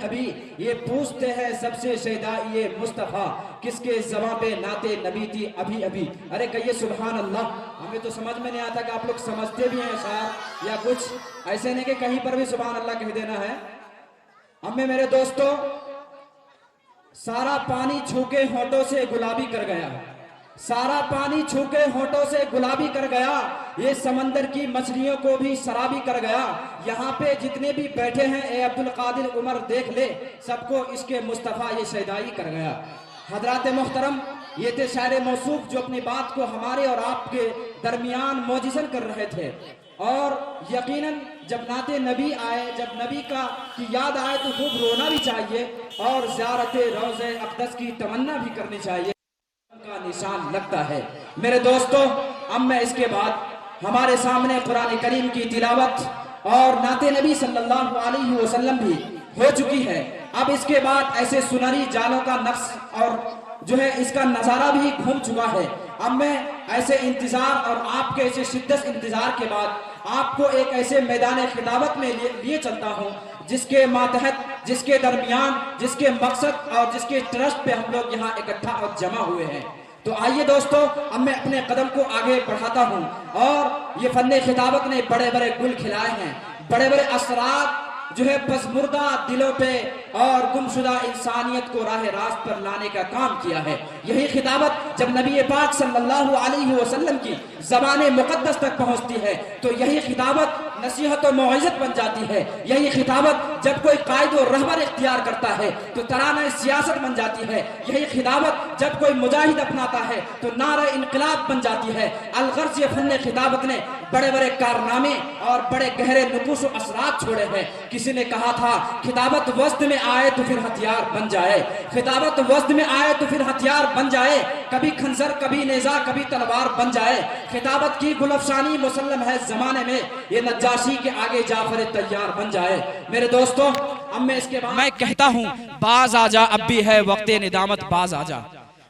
नबी, ये पूछते हैं सबसे शहदाई मुस्तफ़ा, किसके ज़बां पे नाते नबी थी अभी अभी। अरे कहिए सुभान अल्लाह। हमें तो समझ में नहीं आता कि आप लोग समझते भी हैं शायद या कुछ, ऐसे नहीं कि कहीं पर भी सुभान अल्लाह कह देना है। हमें मेरे दोस्तों सारा पानी छूके होठों से गुलाबी कर गया, सारा पानी छूके होठों से गुलाबी कर गया, ये समंदर की मछलियों को भी शराबी कर गया। यहाँ पे जितने भी बैठे हैं ए अब्दुल कादिर उमर देख ले, सबको इसके मुस्तफ़ा ये शहदाई कर गया। हजरात मोहतरम, ये थे शायर मौसूफ जो अपनी बात को हमारे और आपके दरमियान मोजिज़न कर रहे थे। और यकीनन जब नाते नबी आए, जब नबी की याद आए तो खूब रोना भी चाहिए और ज़ियारत रोज़े अक़दस की तमन्ना भी करनी चाहिए का निशान लगता है। मेरे दोस्तों, अब मैं इसके बाद हमारे सामने कुरान करीम की तिलावत और नाते नबी सल्लल्लाहु अलैहि वसल्लम भी हो चुकी है। अब इसके बाद ऐसे सुनहरी जालों का नक्श और जो है इसका नजारा भी घूम चुका है। अब मैं ऐसे इंतजार और आपके ऐसे शिद्दत इंतजार के बाद आपको एक ऐसे मैदान खिताबत में लिए चलता हूँ जिसके मातहत, जिसके दरमियान, जिसके मकसद और जिसके ट्रस्ट पे हम लोग यहाँ इकट्ठा और जमा हुए हैं। तो आइए दोस्तों, अब मैं अपने कदम को आगे बढ़ाता हूँ और ये फन्ने खिताबत ने बड़े बड़े गुल खिलाए हैं, बड़े बड़े असरात जो है बसमुर्दा दिलों पे और गुमशुदा इंसानियत को राह रास्त पर लाने का काम किया है। यही खिताबत जब नबी पाक सल्लल्लाहु अलैहि वसल्लम की ज़बाने मुक़द्दस तक पहुंचती है तो यही खिताबत नसीहत और मौइज़त बन जाती है। यही खिताबत जब कोई कायद और रहबर इख्तियार करता है तो तराना सियासत बन जाती है। यही खिताबत जब कोई मुजाहिद अपनाता है तो नारा इनकलाब बन जाती है। अलगर्ज़ ये फन्ने खिताबत ने बड़े बड़े कारनामे और बड़े गहरे नुकूश और असरात छोड़े हैं। किसी ने कहा था खिताबत वज़्न में आए तो फिर हथियार बन जाए, खिताबत वज़्न में आए तो फिर हथियार बन जाए, कभी खंजर कभी नेज़ा कभी तलवार बन जाए। खिताबत की गुलफशानी मुसल्लम है ज़माने में, ये नज्जाशी के आगे जाफर तैयार बन जाए। मेरे दोस्तों, अब मैं इसके बाद मैं कहता हूँ बाज आजा अब भी है वक्ते निदामत, बाज आजा,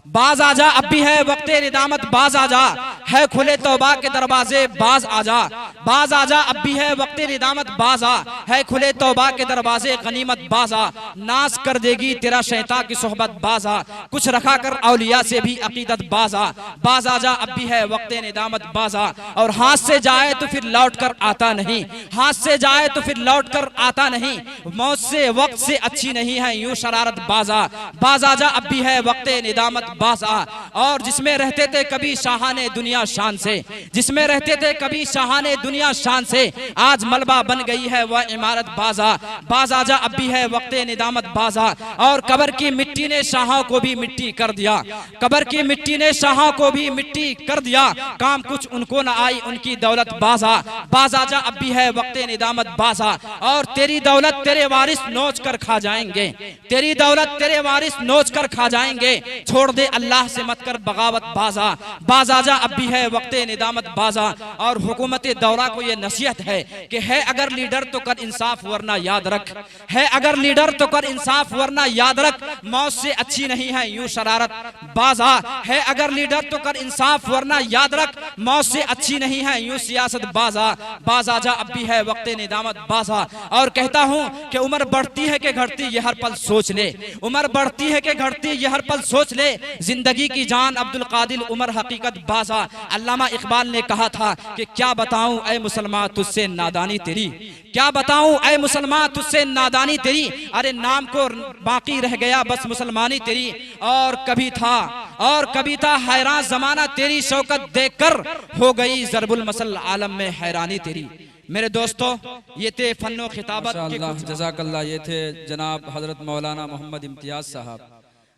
बाज आजा अब भी है वक्ते निदामत, बाज आजा है खुले तौबा के दरवाजे, बाज आजा, बाज आजा अब भी है वक्ते निदामत, बाज आ है खुले तौबा के दरवाजे, गनीमत बाज आ नाश कर देगी तेरा शैतान की सोहबत, बाज आ कुछ रखा कर औलिया से भी अकीदत, बाज आ, बाज आजा अब भी है वक्ते निदामत, बाज आ और हाथ से जाए तो फिर लौट कर आता नहीं, हाथ से जाए तो फिर लौट कर आता नहीं, मौत से वक्त से अच्छी नहीं है यूं शरारत, बाज आ, बाज आजा अब भी है वक्ते निदामत, बाज आ और जिसमें रहते थे कभी शाहाने दुनिया शान से, जिसमें रहते थे कभी शाहाने दुनिया शान से, आज मलबा बन गई है वह इमारत, बाज आ, बाज आजा अब भी है वक्ते निदामत, बाज आ और कब्र की मिट्टी ने शाहों को भी मिट्टी कर दिया, कब्र की मिट्टी ने शाहों को भी मिट्टी कर दिया, काम कुछ उनको न आई उनकी दौलत, बाज आ, बाज आजा अब भी है वक्ते निदामत, बाज आ और तेरी दौलत तेरे वारिस नोच कर खा जाएंगे, तेरी दौलत तेरे वारिस नोच कर खा जाएंगे, छोड़ दे अल्लाह से मत कर बगावत, बाज आ, बाज आजा अब भी है वक्ते निदामत, बाज आ और हुकूमत दौरा को ये नसीहत है कि है अगर लीडर तो कर इंसाफ वरना याद रख, है अगर लीडर तो कर इंसाफ वरना याद रख, मौत से अच्छी नहीं है यूं शरारत, बाज आ है अगर लीडर तो कर इंसाफ वरना याद रख, मौत से अच्छी नहीं है यूं सियासत, बाज आ, बाज आजा अब भी है वक्ते निदामत, बाज आ और कहता हूं कि उम्र बढ़ती है कि घटती ये हर पल सोच ले, उम्र बढ़ती है कि घटती ये हर पल सोच ले, जिंदगी की जान अब्दुल कादिर उमर हकीकत, बाज आ अल्लामा इकबाल ने कहा था कि क्या बताऊं ऐ मुसलमान तुझसे नादानी तेरी, क्या बताऊं ऐ मुसलमान तुझसे नादानी तेरी, अरे नाम को बाकी रह गया बस मुसलमानी तेरी, और कभी था हैरान जमाना तेरी शौकत देखकर हो गई ज़रबुल मसल आलम में हैरानी तेरी। मेरे दोस्तों, ये थे फन्नो खिताबत के जज़ाकल्लाह, ये थे जनाब हजरत मौलाना मोहम्मद इम्तियाज साहब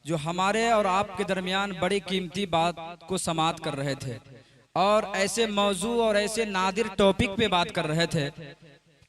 जो हमारे और आपके दरमियान बड़ी कीमती बात को समाअत कर रहे थे और ऐसे मौजू और ऐसे नादिर टॉपिक पे बात कर रहे थे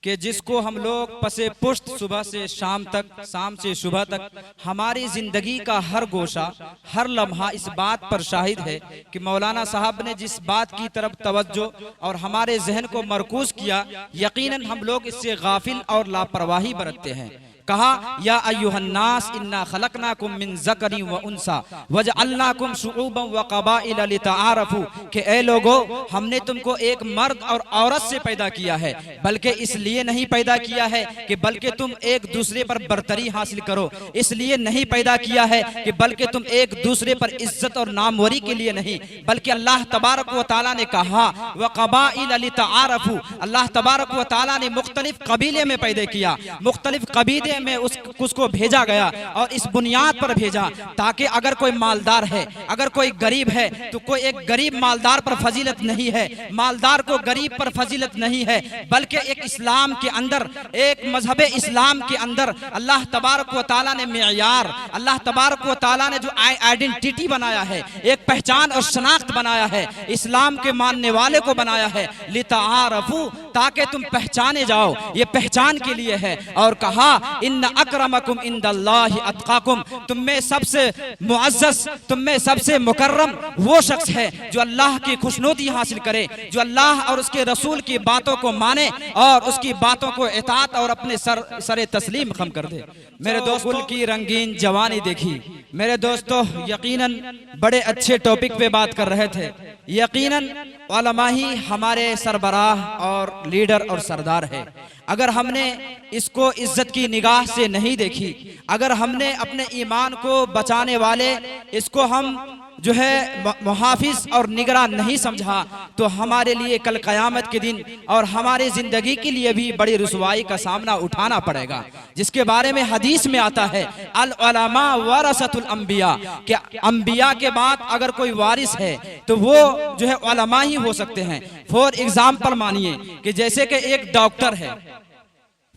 कि जिसको हम लोग पसे पुश्त सुबह से शाम तक, शाम से सुबह तक हमारी जिंदगी का हर गोशा हर लम्हा इस बात पर शाहिद है कि मौलाना साहब ने जिस बात की तरफ तवज्जो और हमारे जहन को मरकूज किया, यकीनन हम लोग इससे गाफिल और लापरवाही बरतते हैं। कहा या अय्युहन्नास इन्ना खलकनाकुम मिन ज़करिन व उन्सा वजअलनाकुम शुऊबन व क़बाइल लितआरफू, कि ए लोगो हमने तुमको एक मर्द और औरत से पैदा किया है, बल्कि इसलिए नहीं पैदा किया है कि बल्कि तुम एक दूसरे पर बरतरी हासिल करो, इसलिए नहीं पैदा किया है कि बल्कि तुम एक दूसरे पर इज्जत और नामवरी के लिए नहीं, बल्कि अल्लाह तबारक व तआला ने कहा व क़बाइल लितआरफू, अल्लाह तबारक व तआला ने मुख्तलिफ कबीले में पैदा किया, मुख्तलिफ कबीले में उसको भेजा गया और इस बुनियाद पर भेजा ताकि अगर कोई मालदार है, अगर कोई गरीब है, तो कोई एक गरीब मालदार पर फजीलत नहीं है, मालदार को गरीब पर फजीलत नहीं है, बल्कि एक इस्लाम के अंदर, एक मजहब इस्लाम के अंदर अल्लाह तबारक व तआला ने मेयार, अल्लाह तबारक व तआला ने जो आइडेंटिटी बनाया है, एक पहचान और शनाख्त बनाया है, इस्लाम के मानने वाले को बनाया है, लितआरफू, ताकि तुम पहचाने जाओ, ये पहचान के लिए है। और कहा इन्न अक्रमकुम इंदल्लाहि अत्काकुम, तुम में सबसे मुअज़्ज़ज़, तुम में सबसे मुकर्रम वो शख्स है जो अल्लाह की खुशनुदी हासिल करे, जो अल्लाह और उसके रसूल की बातों को माने और उसकी बातों को इताअत और अपने सरे तस्लीम खम कर दे। मेरे दोस्तों की रंगीन जवानी देखी। मेरे दोस्तों यकीनन बड़े अच्छे टॉपिक पे बात कर रहे थे। यकीनन उलमा ही हमारे सरबराह और लीडर और सरदार है। अगर हमने इसको इज्जत की निगाह से नहीं देखी, अगर हमने अपने ईमान को बचाने वाले इसको हम जो है मुहाफिज और निगरान नहीं समझा, तो हमारे लिए कल क़यामत के दिन और हमारे जिंदगी के लिए भी बड़ी रुसवाई का सामना उठाना पड़ेगा, जिसके बारे में हदीस में आता है अल उलमा वरसतुल अंबिया, कि अंबिया के बाद अगर कोई वारिस है तो वो जो है उलमा ही हो सकते हैं। फॉर एग्जाम्पल मानिए कि जैसे कि एक डॉक्टर है,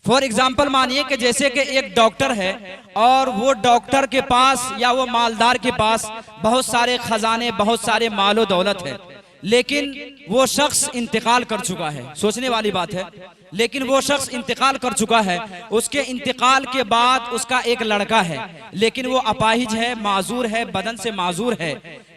फॉर एग्जाम्पल मानिए कि जैसे कि एक डॉक्टर है और वो डॉक्टर के पास या वो मालदार के पास बहुत सारे खजाने, बहुत सारे मालो दौलत है, लेकिन वो शख्स इंतकाल कर चुका है। सोचने वाली बात है, लेकिन वो शख्स इंतकाल कर चुका है। उसके इंतकाल के बाद उसका एक लड़का है, लेकिन वो अपाहिज है, माजूर है, बदन से माजूर है,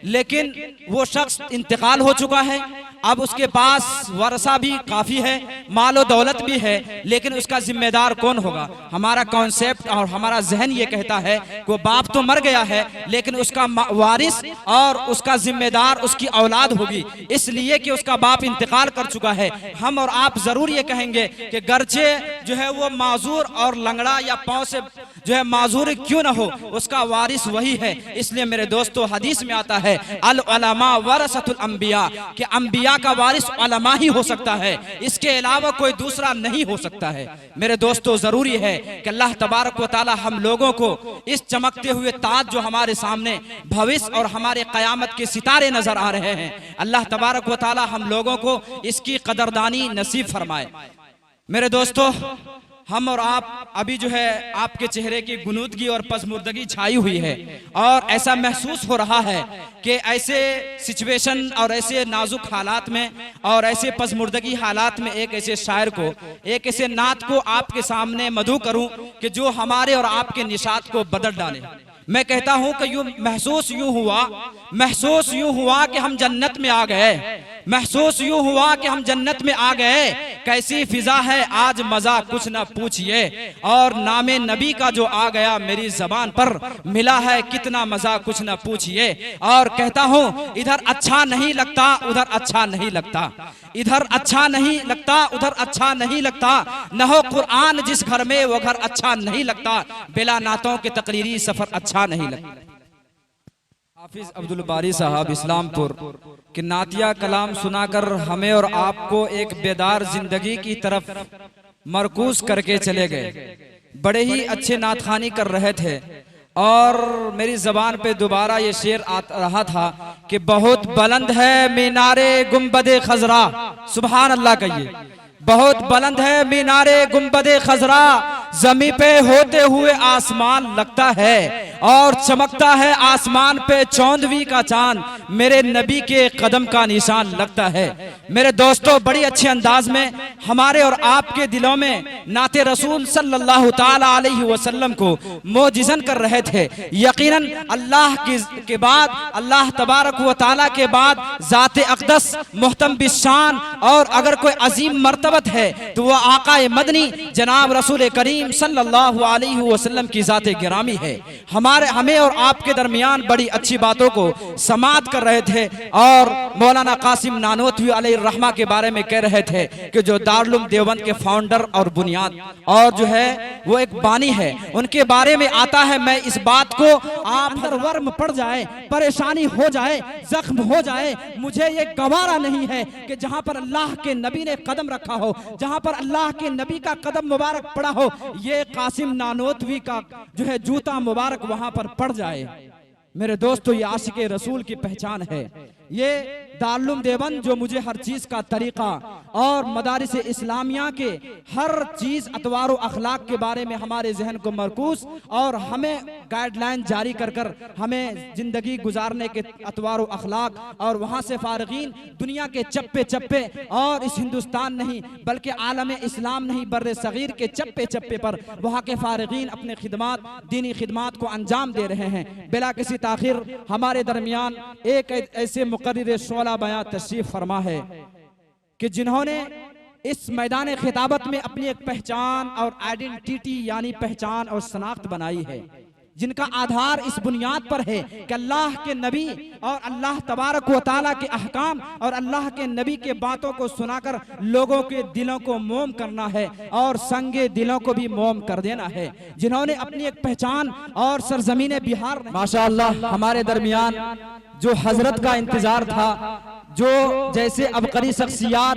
लेकिन वो शख्स इंतकाल हो चुका है। अब उसके पास वरसा भी काफी है, मालो दौलत भी है, लेकिन उसका जिम्मेदार कौन होगा? हमारा कॉन्सेप्ट और हमारा जहन ये कहता है कि बाप तो मर गया है, लेकिन उसका वारिस और उसका जिम्मेदार उसकी औलाद होगी, इसलिए कि उसका बाप इंतकाल कर चुका है। हम और आप जरूर ये कहेंगे कि गर्चे जो है वो माजूर और लंगड़ा या पांव से जो है माजूर क्यों ना हो, उसका वारिस वही है। इसलिए मेरे दोस्तों हदीस में आता है अल उलमा वरसतुल अंबिया, कि अंबिया का वारिस उलमा ही हो सकता है, इसके अलावा कोई दूसरा नहीं हो सकता है। मेरे दोस्तों जरूरी है कि अल्लाह तबारक व तआला हम लोगों को इस चमकते हुए ताज जो हमारे सामने भविष्य और हमारे कयामत के सितारे नजर आ रहे हैं, अल्लाह तबारक व तआला हम लोगों को इसकी कदरदानी नसीब फरमाए। मेरे दोस्तों हम और आप अभी जो है आपके चेहरे की गुनूदगी और पसमुर्दगी छाई हुई है, और ऐसा महसूस हो रहा है कि ऐसे सिचुएशन और ऐसे नाजुक हालात में और ऐसे पसमुर्दगी हालात में एक ऐसे शायर को, एक ऐसे नात को आपके सामने मधु करूं कि जो हमारे और आपके निशात को बदल डाले। मैं कहता हूं कि यूं महसूस यूं हुआ कि हम जन्नत में आ गए, महसूस यूं हुआ कि हम जन्नत में आ गए। कैसी फिजा है आज मजा कुछ ना पूछिए, और नामे नबी का जो आ गया मेरी जबान पर, मिला है कितना मजा कुछ ना पूछिए। और कहता हूं इधर अच्छा नहीं लगता उधर अच्छा नहीं लगता, इधर अच्छा नहीं लगता उधर अच्छा नहीं लगता, न हो कुरान जिस घर में वो घर अच्छा नहीं लगता, बिला नातों के तकरीरी सफर अच्छा नहीं लगता। हाफिज अब्दुल बारी साहब इस्लामपुर कि नातिया कलाम सुनाकर हमें और आपको एक बेदार जिंदगी की तरफ मरकूज करके चले गए। बड़े ही अच्छे नातखानी कर रहे थे, और मेरी जबान पे दोबारा ये शेर आ रहा था कि बहुत बुलंद है मीनारे गुंबदे खजरा, सुभान अल्लाह कहिए, बहुत बुलंद है मीनारे गुंबदे खजरा, जमी पे होते हुए आसमान लगता है, और चमकता है आसमान पे चौंदवी का चांद, मेरे नबी के कदम का निशान लगता है। मेरे दोस्तों, बड़ी अच्छे अंदाज में हमारे और आपके दिलों में नाते रसूल सल्लल्लाहु ताला अलैहि वसल्लम को मोजिज़न कर रहे थे। यकीनन अल्लाह के बाद, अल्लाह तबारक व ताला के बाद ज़ाते अक़दस मुहतम बिशान और अगर कोई अजीम मर्तबत है तो वह आकाए मदनी जनाब रसूल करीम सल्लल्लाहु अलैहि वसल्लम की ज़ाते गिरामी है। हमें और आपके दरमियान बड़ी अच्छी बातों को समात कर रहे थे और मौलाना कासिम नानोतवी अलैहि रहमा के बारे में कह रहे थे कि जो दारुल देवबंद के फाउंडर और बुनियाद और जो है वो एक बानी है, उनके बारे में आता है। मैं इस बात को आप अंदर वर्म पड़ जाए, परेशानी हो जाए, जख्म हो जाए, मुझे ये गवारा नहीं है कि जहां पर अल्लाह के नबी ने कदम रखा हो, जहां पर अल्लाह के नबी का कदम मुबारक पड़ा हो, ये कासिम नानोतवी का जो है जूता मुबारक वहां पर पड़ जाए। मेरे दोस्तों, ये आशिक़े रसूल की पहचान है। ये दारुल देवबंद जो मुझे हर चीज का तरीका और मदारिस इस्लामिया के हर चीज अतवार व अखलाक के बारे में हमारे जहन को मरकूज और हमें गाइडलाइन जारी कर कर हमें जिंदगी गुजारने के अतवार व अखलाक और वहाँ से फारगीन दुनिया के चप्पे चप्पे और इस हिंदुस्तान नहीं बल्कि आलम इस्लाम नहीं बर्रे सगीर के चप्पे चप्पे पर वहाँ के फारगीन अपने खिदमात, दीनी खिदमात को अंजाम दे रहे हैं। बिला किसी ताखिर हमारे दरमियान एक ऐसे मुकर्रिर शोला बयां तशरीफ फरमा है कि जिन्होंने इस मैदान खिताबत में अपनी एक पहचान और आइडेंटिटी यानी पहचान और शनाख्त बनाई है, जिनका आधार इस बुनियाद पर है कि अल्लाह के नबी और अल्लाह तबारक व तआला के अहकाम और अल्लाह के नबी के बातों को सुनाकर लोगों के दिलों को मोम करना है और संगे दिलों को भी मोम कर देना है। जिन्होंने अपनी एक पहचान और सरजमीन बिहार, माशाअल्लाह हमारे दरमियान जो हजरत का इंतजार था, जो जैसे अबकरी शख्सियात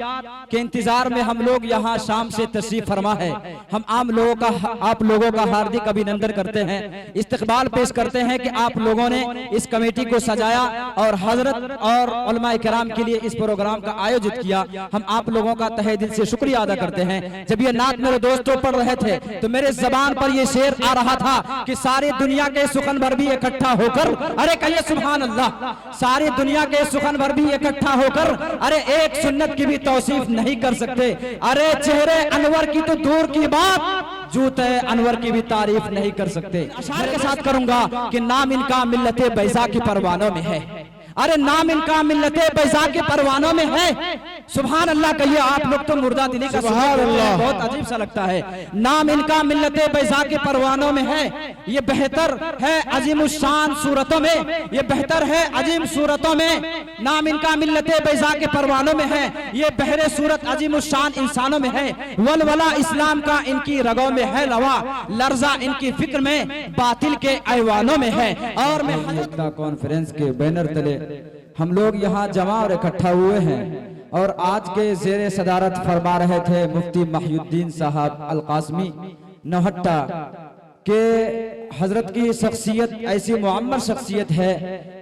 के इंतजार में हम लोग यहाँ शाम से तशरीफ फरमा है, हम आम लोगों का, आप लोगों का हार्दिक अभिनंदन करते हैं, इस्तकबाल पेश करते हैं कि आप लोगों ने इस कमेटी को सजाया और हजरत और उलमा किराम के लिए इस प्रोग्राम का आयोजित किया। हम आप लोगों का तहे दिल से शुक्रिया अदा करते हैं। जब ये नात मेरे दोस्तों पढ़ रहे थे तो मेरे जबान पर ये शेर आ रहा था कि सारी दुनिया के सुखन भर भी इकट्ठा होकर, अरे कहिए सुभान अल्लाह, सारी दुनिया के सुखन भर भी इकट्ठा होकर अरे एक सुन्नत की भी तौसीफ नहीं कर सकते। अरे चेहरे अनवर की तो दूर की बात, जूते अनवर की भी तारीफ नहीं कर सकते। अशार के साथ करूंगा कि नाम इनका मिल्लते बैज़ा के परवानों में है। अरे नाम इनका मिल्लते बैज़ा के परवानों में है। सुभान अल्लाह कहिए आप लोग तो मुर्दा दिली का सुभान अल्लाह, बहुत अजीब सा लगता है। नाम इनका मिल्लते बैज़ा के परवानों में है। ये बेहतर है अजीम शान सूरतों में, ये बेहतर है अजीम सूरतों में। नाम इनका मिल्लते बैज़ा के परवानों में है। ये बहरे सूरत अजीम शान इंसानों में है। वलवला इस्लाम का इनकी रगों में है लवा, लर्जा इनकी फिक्र में बातिल के ऐवानों में है। और मैं कॉन्फ्रेंस के बैनर तले हम लोग यहाँ जमा और इकट्ठा हुए हैं और आज के जेरे सदारत फरमा रहे थे मुफ्ती महिउद्दीन साहब अल कासमी नौहट्टा के हजरत की शख्सियत ऐसी मुअम्मर शख्सियत है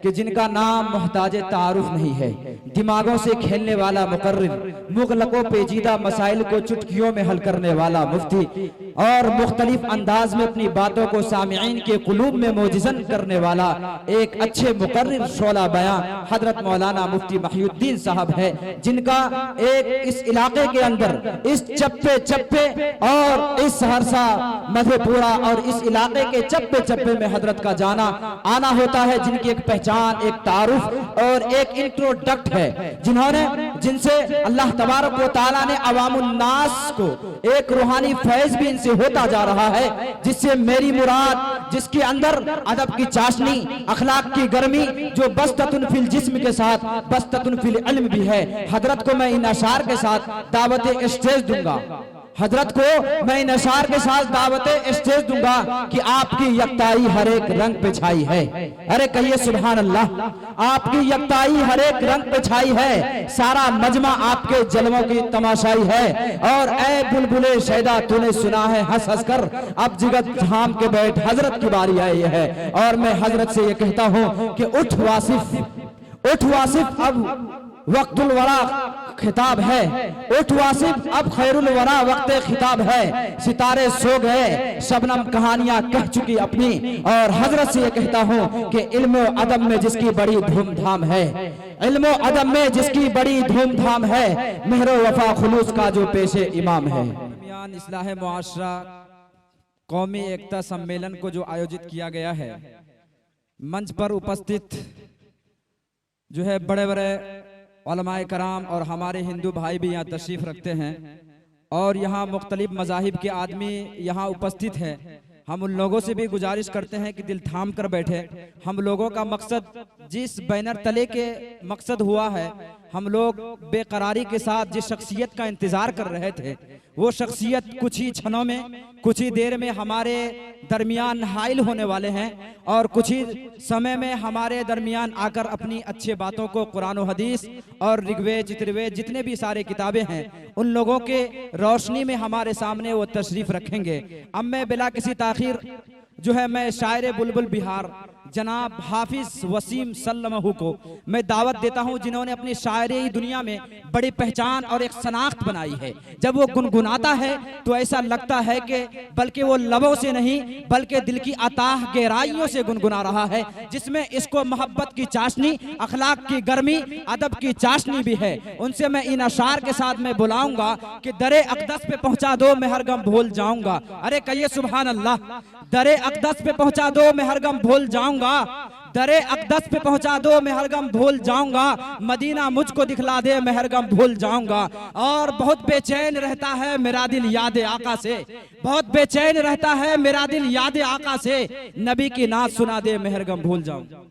कि जिनका नाम मोहताज तारुफ नहीं है। दिमागों से खेलने वाला मुकर्रिर, मुगलकों पेचीदा मसाइल को चुटकियों में हल करने वाला मुफ्ती और मुख्तलिफ अंदाज में अपनी बातों को सामिईन के कुलूब में मोजिज़न करने वाला एक अच्छे मुकर्रिर शोला बयां हजरत मौलाना मुफ्ती महिउद्दीन साहब है, जिनका एक इस इलाके के अंदर इस चप्पे चप्पे और इस सहरसा मधेपुरा और इस इलाके के चप्पे चप्पे में हजरत का जाना आना होता है, जिनकी एक पहचान, एक तारुफ और एक इंट्रोडक्ट है, जिनसे अल्लाह तबारक व तआला ने अवामुन नास को एक रूहानी फैज भी इनसे होता जा रहा है, जिससे मेरी मुराद, जिसके अंदर अदब की चाशनी, अखलाक की गर्मी जो बस्ततुन फिल जिस्म के साथ बस्ततुन फिल इल्म भी है। हजरत को मैं इन अशार के साथ दावत स्टेज दूंगा, हजरत को मैं इन अशार के साथ दावत स्टेज दूंगा कि आपकी यकताई हर एक रंग पे छाई है। अरे कहिए सुभान अल्लाह, आपकी यकताई हर एक रंग पे छाई है, सारा मजमा आपके जलवों की तमाशाई है। और ए बुलबुले शैदा तूने सुना है हंस हंस कर, अब जिगत झाम के बैठ हजरत की बारी आई है। और मैं हजरत से ये कहता हूँ कि उठ वासिफ, उठ वासिफ, अब वक्तुल वरा खिताब है, उठ वासिफ अब खैरुल वरा वक्त खिताब है। सितारे सो गए, शबनम कहानियां कह चुकी अपनी, और हजरत से ये कहता हूँ कि इल्म अदब में जिसकी बड़ी धूमधाम है, इल्म अदब में जिसकी बड़ी धूमधाम है, मेहरो वफा खुलूस का जो पेशे इमाम है। दरमियान इस्लाह मुआशरा कौमी एकता सम्मेलन को जो आयोजित किया गया है, मंच पर उपस्थित जो है बड़े बड़े उलमाए कराम और हमारे हिंदू भाई भी यहाँ तशरीफ रखते हैं, और यहाँ मुख्तलिफ मज़ाहिब के आदमी यहाँ उपस्थित हैं। हम उन लोगों से भी गुजारिश करते हैं कि दिल थाम कर बैठे। हम लोगों का मकसद, जिस बैनर तले के मकसद हुआ है, हम लोग बेकरारी के साथ जिस शख्सियत का इंतजार कर रहे थे, वो शख्सियत कुछ ही क्षणों में, कुछ ही देर में हमारे दरमियान हाइल होने वाले हैं, और कुछ ही समय में हमारे दरमियान आकर अपनी अच्छी बातों को कुरान और हदीस और ऋग्वेद यजुर्वेद जितने भी सारे किताबें हैं, उन लोगों के रोशनी में हमारे सामने वो तशरीफ रखेंगे। अब मैं बिला किसी ताखीर जो है मैं शायर बुलबुल बिहार जनाब हाफिज वसीम सल्लमहू को मैं दावत देता हूं, जिन्होंने अपनी शायरी दुनिया में बड़ी पहचान और एक शनाख्त बनाई है। जब वो गुनगुनाता है तो ऐसा लगता है कि बल्कि वो लबों से नहीं बल्कि दिल की अताह गहराइयों से गुनगुना रहा है, जिसमें इसको मोहब्बत की चाशनी, अखलाक की गर्मी, अदब की चाशनी भी है। उनसे मैं इन अशार के साथ मैं बुलाऊंगा कि दरे अक़दस पे पहुंचा दो मैं हर गम भूल जाऊंगा। अरे कहिए सुभान अल्लाह। दरे अक़दस पे पहुंचा दो मैं हर गम भूल जाऊंगा, दरे अक़दस पे पहुंचा दो मैं हर गम भूल जाऊंगा, मदीना मुझको दिखला दे मैं हर गम भूल जाऊंगा। और बहुत बेचैन रहता है मेरा दिल याद आका से, बहुत बेचैन रहता है मेरा दिल याद आका से, नबी की नात सुना दे मैं हर गम भूल जाऊं।